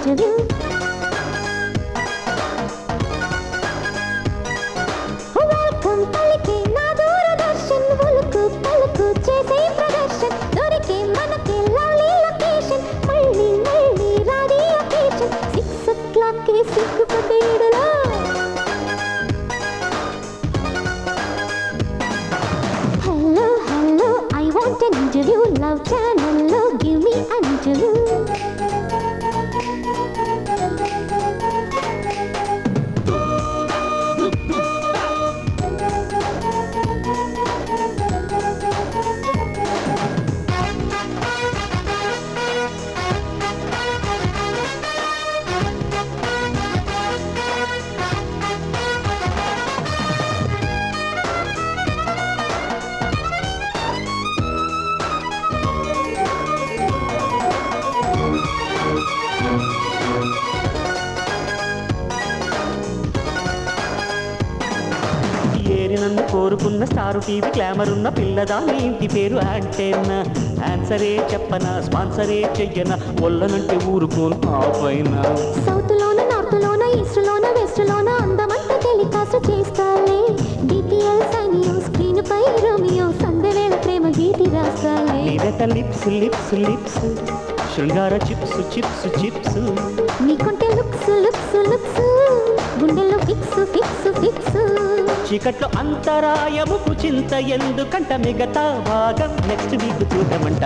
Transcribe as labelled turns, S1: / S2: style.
S1: interview welcome పలికే నా దూరదర్శన్ ఉలుకు పలుకు చేసే ప్రదర్శన్ దొరికే మనకి లవ్లీ లొకేషన్ మళ్ళీ మళ్ళీ రాది ఒకేషన్ 6 o'clock కి సిగ్గుపడేడులా hello hello I want an interview love channel లో give me an interview
S2: నన్ను కోరుకున్న స్టారు టీవీ గ్లామర్ ఉన్న పిల్లదాని ఇంటి పేరు యాంటెన్నా ఆన్సరే చెప్పనా స్పాన్సరే చెయ్యనా ఒళ్ళనంటే ఊరుకోను ఆ పైన
S1: సౌత్ లోన నార్త్ లోన ఈస్ట్ లోన వెస్ట్ లోన అందమంతా టెలికాస్ట్ చేస్తాలే డిటిఎల్ సనియో స్క్రీన్ పై రోమియో సందవేళ ప్రేమ గీతి రాస్తాలే
S2: నీదట లిప్స్ లిప్స్ లిప్స్ శృంగార చిప్స్ చిప్స్ చిప్స్
S1: నీకుంటే లుక్స్ లుక్స్ లుక్స్ గుండెల్లో ఫిక్స్ ఫిక్స్ ఫిక్స్
S2: చీకట్లో అంతరాయముకు చింత ఎందుకంట మిగతా భాగం నెక్స్ట్ వీక్ చూడమంట